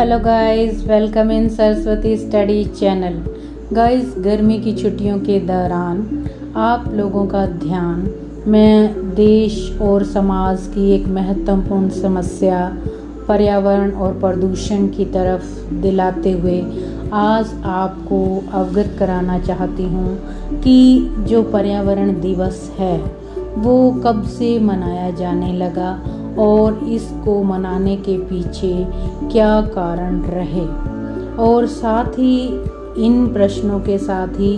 Hello guys, welcome in Saraswati study channel. Guys, गर्मी की छुट्टियों के दौरान आप लोगों का ध्यान मैं देश और समाज की एक महत्वपूर्ण समस्या पर्यावरण और प्रदूषण की तरफ दिलाते हुए आज आपको अवगत कराना चाहती हूँ कि जो पर्यावरण दिवस है वो कब से मनाया जाने लगा और इसको मनाने के पीछे क्या कारण रहे। और साथ ही इन प्रश्नों के साथ ही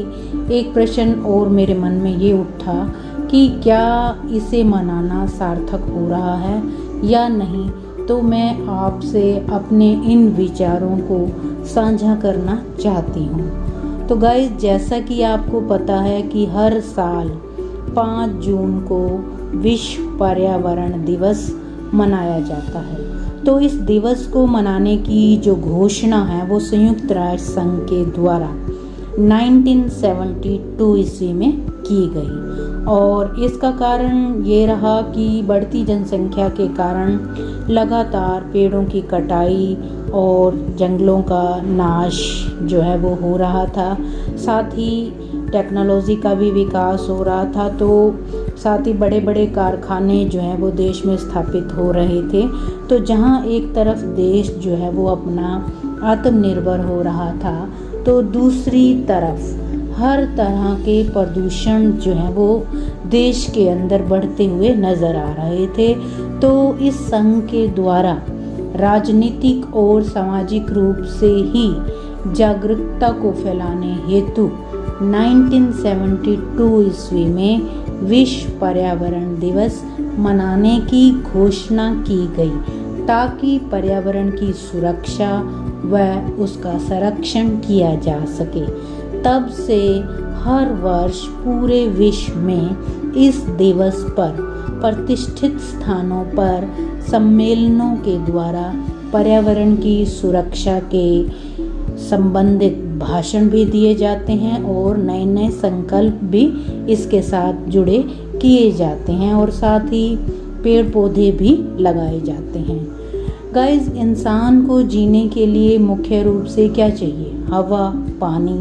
एक प्रश्न और मेरे मन में ये उठा कि क्या इसे मनाना सार्थक हो रहा है या नहीं। तो मैं आपसे अपने इन विचारों को साझा करना चाहती हूँ। तो गाइस, जैसा कि आपको पता है कि हर साल 5 जून को विश्व पर्यावरण दिवस मनाया जाता है। तो इस दिवस को मनाने की जो घोषणा है वो संयुक्त राष्ट्र संघ के द्वारा 1972 ईस्वी में की गई। और इसका कारण ये रहा कि बढ़ती जनसंख्या के कारण लगातार पेड़ों की कटाई और जंगलों का नाश जो है वो हो रहा था। साथ ही टेक्नोलॉजी का भी विकास हो रहा था। तो साथ ही बड़े बड़े कारखाने जो हैं वो देश में स्थापित हो रहे थे। तो जहाँ एक तरफ देश जो है वो अपना आत्मनिर्भर हो रहा था, तो दूसरी तरफ हर तरह के प्रदूषण जो है वो देश के अंदर बढ़ते हुए नज़र आ रहे थे। तो इस संघ के द्वारा राजनीतिक और सामाजिक रूप से ही जागरूकता को फैलाने हेतु 1972 ईस्वी में विश्व पर्यावरण दिवस मनाने की घोषणा की गई, ताकि पर्यावरण की सुरक्षा व उसका संरक्षण किया जा सके। तब से हर वर्ष पूरे विश्व में इस दिवस पर प्रतिष्ठित स्थानों पर सम्मेलनों के द्वारा पर्यावरण की सुरक्षा के संबंधित भाषण भी दिए जाते हैं और नए नए संकल्प भी इसके साथ जुड़े किए जाते हैं और साथ ही पेड़ पौधे भी लगाए जाते हैं। गाइस, इंसान को जीने के लिए मुख्य रूप से क्या चाहिए? हवा, पानी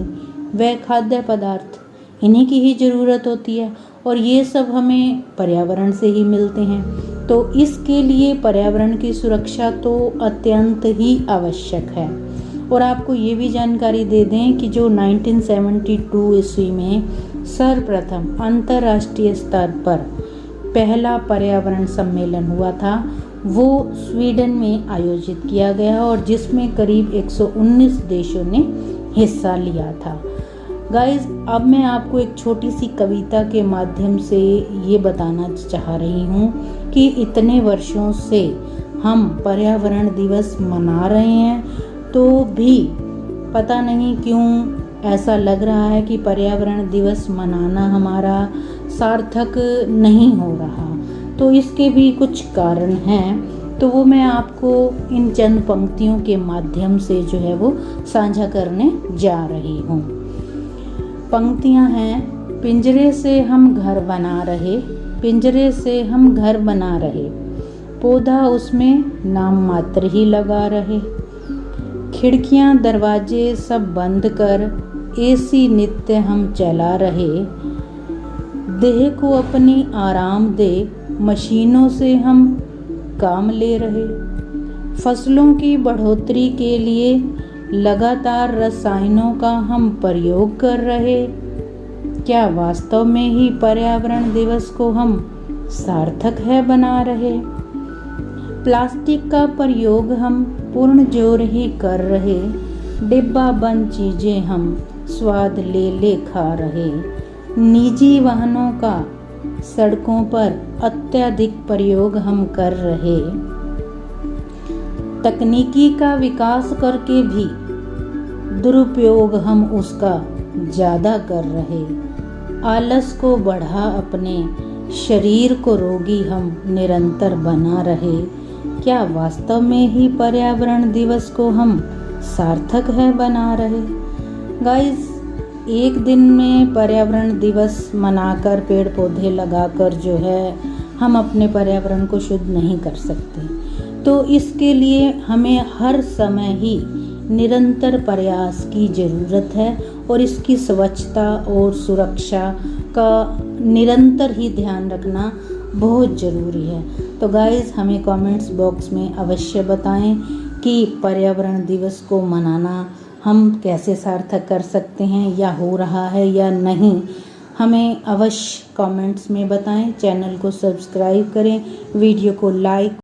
व खाद्य पदार्थ, इन्हीं की ही ज़रूरत होती है और ये सब हमें पर्यावरण से ही मिलते हैं। तो इसके लिए पर्यावरण की सुरक्षा तो अत्यंत ही आवश्यक है। और आपको ये भी जानकारी दे दें कि जो 1972 ईस्वी में सर्वप्रथम अंतर्राष्ट्रीय स्तर पर पहला पर्यावरण सम्मेलन हुआ था, वो स्वीडन में आयोजित किया गया और जिसमें करीब 119 देशों ने हिस्सा लिया था। गाइस, अब मैं आपको एक छोटी सी कविता के माध्यम से ये बताना चाह रही हूँ कि इतने वर्षों से हम पर्यावरण दिवस मना रहे हैं, तो भी पता नहीं क्यों ऐसा लग रहा है कि पर्यावरण दिवस मनाना हमारा सार्थक नहीं हो रहा। तो इसके भी कुछ कारण हैं, तो वो मैं आपको इन चंद पंक्तियों के माध्यम से जो है वो साझा करने जा रही हूँ। पंक्तियाँ हैं: पिंजरे से हम घर बना रहे, पिंजरे से हम घर बना रहे, पौधा उसमें नाम मात्र ही लगा रहे, खिड़कियां दरवाजे सब बंद कर एसी नित्य हम चला रहे, देह को अपनी आराम दे मशीनों से हम काम ले रहे, फसलों की बढ़ोतरी के लिए लगातार रसायनों का हम प्रयोग कर रहे। क्या वास्तव में ही पर्यावरण दिवस को हम सार्थक है बना रहे? प्लास्टिक का प्रयोग हम पूर्ण जोर ही कर रहे, डिब्बा बंद चीजें हम स्वाद ले ले खा रहे, निजी वाहनों का सड़कों पर अत्यधिक प्रयोग हम कर रहे, तकनीकी का विकास करके भी दुरुपयोग हम उसका ज़्यादा कर रहे, आलस को बढ़ा अपने शरीर को रोगी हम निरंतर बना रहे। क्या वास्तव में ही पर्यावरण दिवस को हम सार्थक है बना रहे? गाइस, एक दिन में पर्यावरण दिवस मनाकर पेड़ पौधे लगाकर जो है हम अपने पर्यावरण को शुद्ध नहीं कर सकते। तो इसके लिए हमें हर समय ही निरंतर प्रयास की ज़रूरत है और इसकी स्वच्छता और सुरक्षा का निरंतर ही ध्यान रखना बहुत ज़रूरी है। तो गाइज़, हमें कमेंट्स बॉक्स में अवश्य बताएं कि पर्यावरण दिवस को मनाना हम कैसे सार्थक कर सकते हैं, या हो रहा है या नहीं। हमें अवश्य कमेंट्स में बताएं। चैनल को सब्सक्राइब करें, वीडियो को लाइक